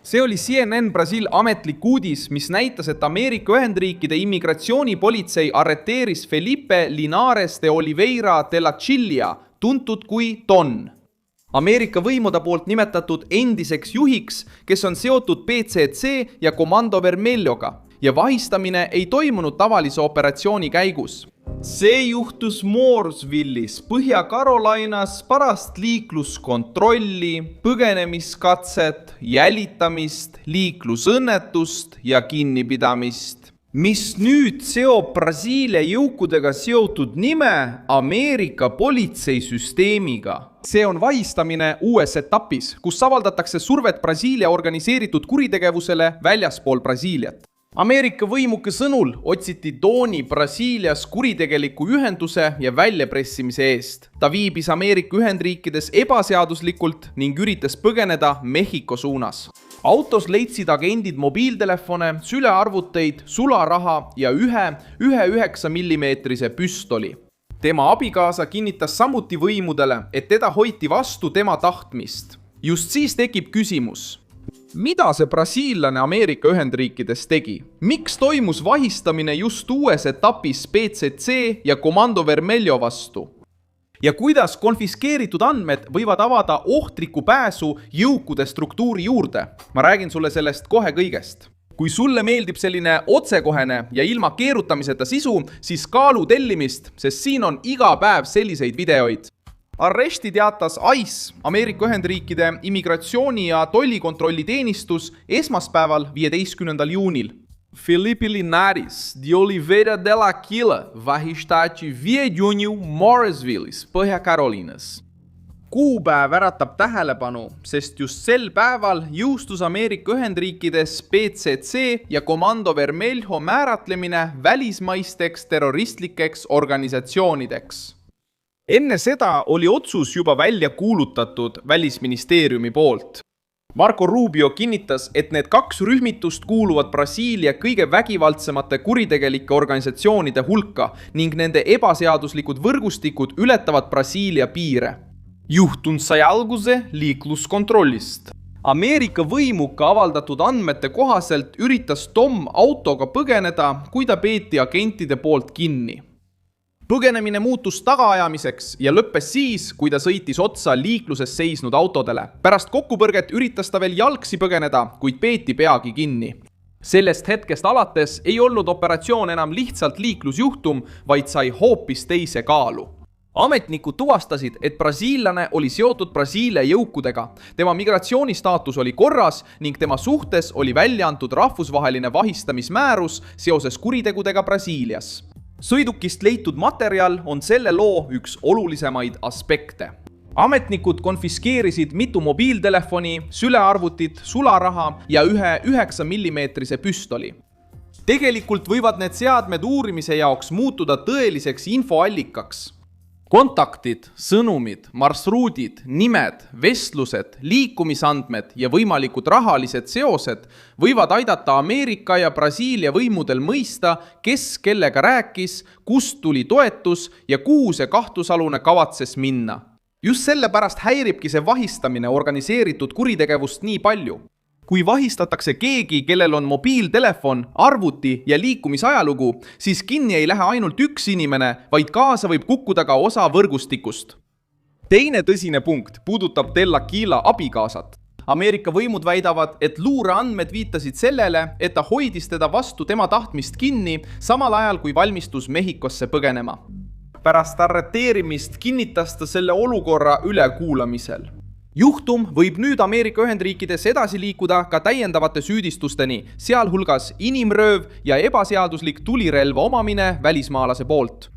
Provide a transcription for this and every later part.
See oli CNN Brasil ametlik uudis, mis näitas, et Ameerika Ühendriikide immigratsioonipolitsei arreteeris Felipe Linares de Oliveira de la Chilla, tuntud kui Don. Ameerika võimude poolt nimetatud endiseks juhiks, kes on seotud PCC ja Comando Vermelhoga ja vahistamine ei toimunud tavalise operatsiooni käigus. See juhtus Mooresvillis, Põhja-Carolinas pärast liikluskontrolli, põgenemiskatset, jälitamist, liiklusõnnetust ja kinnipidamist, mis nüüd seob Brasiilia jõukudega seotud nime Ameerika politseisüsteemiga. See on vahistamine uues etapis, kus avaldatakse survet Brasiilia organiseeritud kuritegevusele väljaspool Brasiiliat. Ameerika võimuke sõnul otsiti Doni Brasiilias kuritegeliku ühenduse ja väljapressimise eest. Ta viibis Ameerika Ühendriikides ebaseaduslikult ning üritas põgeneda Mehhiko suunas. Autos leidsid agendid mobiiltelefone, sülearvuteid, sularaha ja ühe 9 mm püstoli. Tema abikaasa kinnitas samuti võimudele, et teda hoiti vastu tema tahtmist. Just siis tekib küsimus. Mida see brasiillane Ameerika Ühendriikides tegi? Miks toimus vahistamine just uues etapis PCC ja Comando Vermelho vastu? Ja kuidas konfiskeeritud andmed võivad avada ohtliku pääsu jõukude struktuuri juurde? Ma räägin sulle sellest kohe kõigest. Kui sulle meeldib selline otsekohene ja ilma keerutamiseta sisu, siis kaalu tellimist, sest siin on iga päev selliseid videoid. Arresti teatas ICE, Ameerika Ühendriikide immigratsiooni- ja tollikontrolli teenistus esmaspäeval 15. juunil. Felipe Linares de Oliveira de la Chilla vahistati via junio Mooresvillis, Põhja-Carolinas. Kuupäev äratab tähelepanu, sest just sel päeval jõustus Ameerika Ühendriikides PCC ja Comando Vermelho määratlemine välismaisteks terroristlikeks organisatsioonideks. Enne seda oli otsus juba välja kuulutatud Välisministeeriumi poolt. Marco Rubio kinnitas, et need kaks rühmitust kuuluvad Brasiilia kõige vägivaldsemate kuritegelike organisatsioonide hulka ning nende ebaseaduslikud võrgustikud ületavad Brasiilia piire. Juhtun sai alguse liikluskontrollist. Ameerika võimuka avaldatud andmete kohaselt üritas Tom autoga põgeneda, kui ta peeti agentide poolt kinni. Põgenemine muutus tagaajamiseks ja lõppes siis, kui ta sõitis otsa liikluses seisnud autodele. Pärast kokkupõrget üritas ta veel jalgsi põgeneda, kuid peeti peagi kinni. Sellest hetkest alates ei olnud operatsioon enam lihtsalt liiklusjuhtum, vaid sai hoopis teise kaalu. Ametnikud tuvastasid, et brasiillane oli seotud Brasiilia jõukudega. Tema migratsioonistaatus oli korras ning tema suhtes oli välja antud rahvusvaheline vahistamismäärus seoses kuritegudega Brasiilias. Sõidukist leitud materjal on selle loo üks olulisemaid aspekte. Ametnikud konfiskeerisid mitu mobiiltelefoni, sülearvutit, sularaha ja ühe 9 mm püstoli. Tegelikult võivad need seadmed uurimise jaoks muutuda tõeliseks infoallikaks. Kontaktid, sõnumid, marsruudid, nimed, vestlused, liikumisandmed ja võimalikud rahalised seosed võivad aidata Ameerika ja Brasiilia võimudel mõista, kes kellega rääkis, kust tuli toetus ja kuhu see kahtlusalune kavatses minna. Just sellepärast häiribki see vahistamine organiseeritud kuritegevust nii palju. Kui vahistatakse keegi, kellel on mobiiltelefon, arvuti ja liikumisajalugu, siis kinni ei lähe ainult üks inimene, vaid kaasa võib kukkuda ka osa võrgustikust. Teine tõsine punkt puudutab De la Chilla abikaasat. Ameerika võimud väidavad, et luureandmed viitasid sellele, et ta hoidis teda vastu tema tahtmist kinni, samal ajal kui valmistus Mehhikosse põgenema. Pärast arreteerimist kinnitas ta selle olukorra ülekuulamisel. Juhtum võib nüüd Ameerika Ühendriikides edasi liikuda ka täiendavate süüdistusteni, sealhulgas inimrööv ja ebaseaduslik tulirelva omamine välismaalase poolt.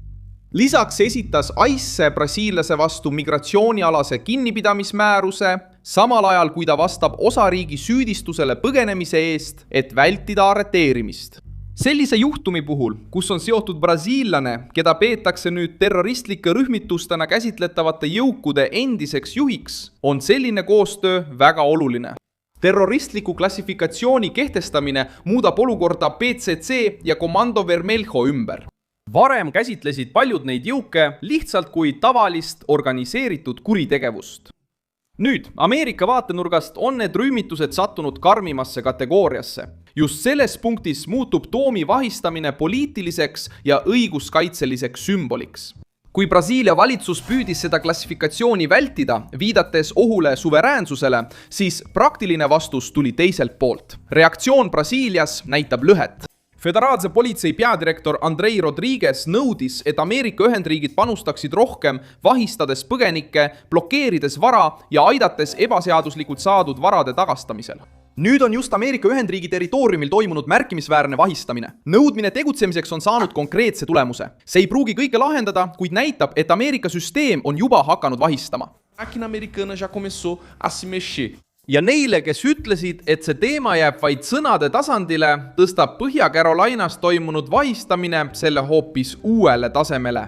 Lisaks esitas ICE brasiillase vastu migratsioonialase kinnipidamismääruse, samal ajal kui ta vastab osariigi süüdistusele põgenemise eest, et vältida arreteerimist. Sellise juhtumi puhul, kus on seotud brasiillane, keda peetakse nüüd terroristlike rühmitustena käsitletavate jõukude endiseks juhiks, on selline koostöö väga oluline. Terroristliku klassifikatsiooni kehtestamine muudab olukorda PCC ja Comando Vermelho ümber. Varem käsitlesid paljud neid jõuke lihtsalt kui tavalist organiseeritud kuritegevust. Nüüd, Ameerika vaatenurgast on need rühmitused sattunud karmimasse kategooriasse. Just selles punktis muutub Tomi vahistamine poliitiliseks ja õiguskaitseliseks sümboliks. Kui Brasiilia valitsus püüdis seda klassifikatsiooni vältida, viidates ohule suveräänsusele, siis praktiline vastus tuli teiselt poolt. Reaktsioon Brasiilias näitab lõhet. Föderaalse politsei peadirektor Andrei Rodriguez nõudis, et Ameerika Ühendriigid panustaksid rohkem, vahistades põgenikke, blokeerides vara ja aidates ebaseaduslikult saadud varade tagastamisel. Nüüd on just Ameerika Ühendriigi territooriumil toimunud märkimisväärne vahistamine. Nõudmine tegutsemiseks on saanud konkreetse tulemuse. See ei pruugi kõike lahendada, kuid näitab, et Ameerika süsteem on juba hakanud vahistama. Ja neile, kes ütlesid, et see teema jääb vaid sõnade tasandile, tõstab Põhja-Carolinas toimunud vahistamine selle hoopis uuele tasemele.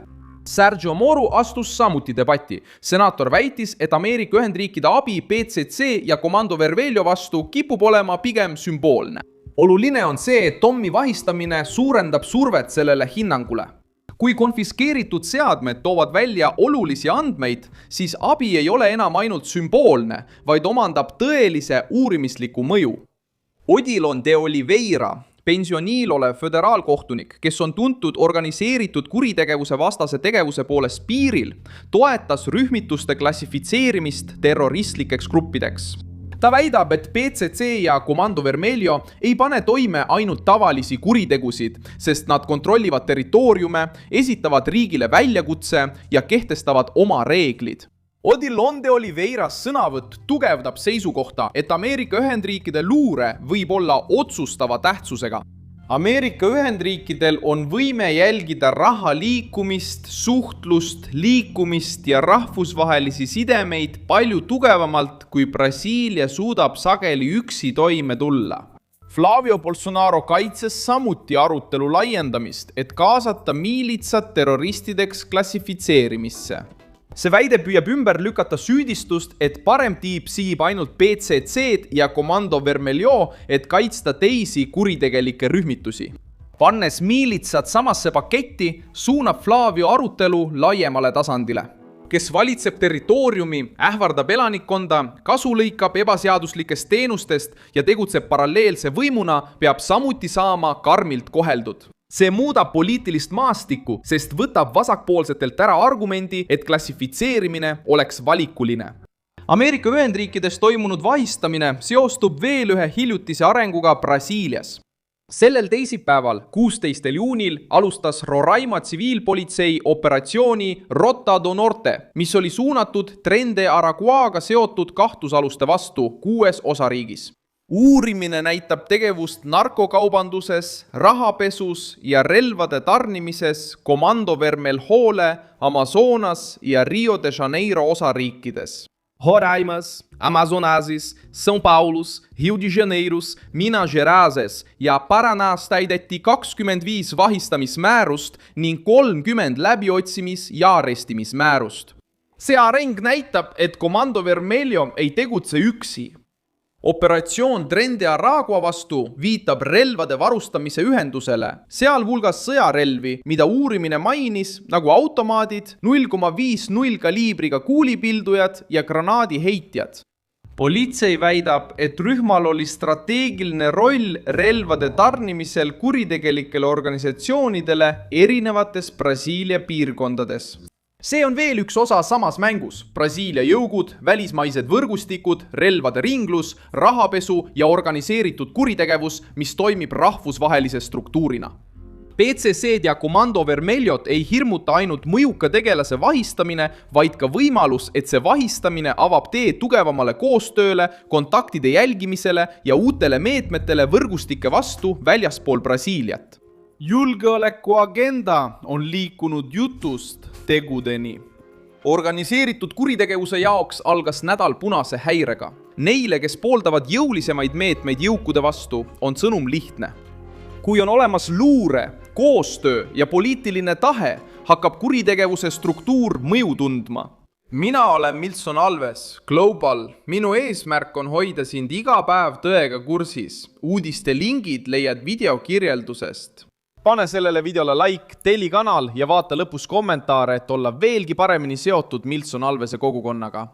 Sergio Moro astus samuti debatti. Senaator väitis, et Ameerika Ühendriikide abi PCC ja Comando Vermelho vastu kipub olema pigem sümboolne. Oluline on see, et Tomi vahistamine suurendab survet sellele hinnangule. Kui konfiskeeritud seadmed toovad välja olulisi andmeid, siis abi ei ole enam ainult sümboolne, vaid omandab tõelise uurimisliku mõju. Odilon de Oliveira, pensioniil olev föderaalkohtunik, kes on tuntud organiseeritud kuritegevuse vastase tegevuse poolest piiril, toetas rühmituste klassifitseerimist terroristlikeks gruppideks. Ta väidab, et PCC ja Comando Vermelho ei pane toime ainult tavalisi kuritegusid, sest nad kontrollivad territooriume, esitavad riigile väljakutse ja kehtestavad oma reeglid. Odilon de Oliveiras sõnavõtt tugevdab seisukohta, et Ameerika Ühendriikide luure võib olla otsustava tähtsusega. Ameerika Ühendriikidel on võime jälgida raha liikumist, suhtlust, liikumist ja rahvusvahelisi sidemeid palju tugevamalt, kui Brasiilia suudab sageli üksi toime tulla. Flavio Bolsonaro kaitses samuti arutelu laiendamist, et kaasata miilitsad terroristideks klassifitseerimisse. See väide püüab ümber lükata süüdistust, et parem tiib siib ainult PCC-d ja Comando Vermelho, et kaitsta teisi kuritegelikke rühmitusi. Pannes miilitsad samasse paketti, suunab Flavio arutelu laiemale tasandile. Kes valitseb territooriumi, ähvardab elanikkonda, kasu lõikab ebaseaduslikest teenustest ja tegutseb paralleelse võimuna, peab samuti saama karmilt koheldud. See muudab poliitilist maastikku, sest võtab vasakpoolsetelt ära argumendi, et klassifitseerimine oleks valikuline. Ameerika Ühendriikides toimunud vahistamine seostub veel ühe hiljutise arenguga Brasiilias. Sellel teisipäeval, 16. juunil, alustas Roraima tsiviilpolitsei operatsiooni Rota do Norte, mis oli suunatud Tren de Araguaga seotud kahtlusaluste vastu 6 osariigis. Uurimine näitab tegevust narkokaubanduses, rahapesus ja relvade tarnimises Comando Vermelhole, Amazonas ja Rio de Janeiro osariikides. Roraimas, Amazonases, São Paulos, Rio de Janeiros, Minas Geraises ja Paranas täideti 25 vahistamismäärust ning 30 läbiotsimis- ja arestimismäärust. See areng näitab, et Comando Vermelho ei tegutse üksi. Operatsioon Tren de Aragua vastu viitab relvade varustamise ühendusele, sealhulgas sõjarelvi, mida uurimine mainis, nagu automaadid, 0,50 kaliibriga kuulipildujad ja granaadiheitjad. Politsei väidab, et rühmal oli strateegiline roll relvade tarnimisel kuritegelikele organisatsioonidele erinevates Brasiilia piirkondades. See on veel üks osa samas mängus. Brasiilia jõugud, välismaised võrgustikud, relvade ringlus, rahapesu ja organiseeritud kuritegevus, mis toimib rahvusvahelise struktuurina. PCC-d ja Comando Vermelhot ei hirmuta ainult mõjuka tegelase vahistamine, vaid ka võimalus, et see vahistamine avab tee tugevamale koostööle, kontaktide jälgimisele ja uutele meetmetele võrgustike vastu väljaspool Brasiiliat. Julgeoleku agenda on liikunud jutust tegudeni. Organiseeritud kuritegevuse jaoks algas nädal punase häirega. Neile, kes pooldavad jõulisemaid meetmeid jõukude vastu, on sõnum lihtne. Kui on olemas luure, koostöö ja poliitiline tahe, hakkab kuritegevuse struktuur mõju tundma. Mina olen Milson Alves, Global. Minu eesmärk on hoida sind iga päev tõega kursis. Uudiste lingid leiad videokirjeldusest. Pane sellele videole like, telli kanal ja vaata lõpus kommentaare, et olla veelgi paremini seotud Milson Alvese kogukonnaga.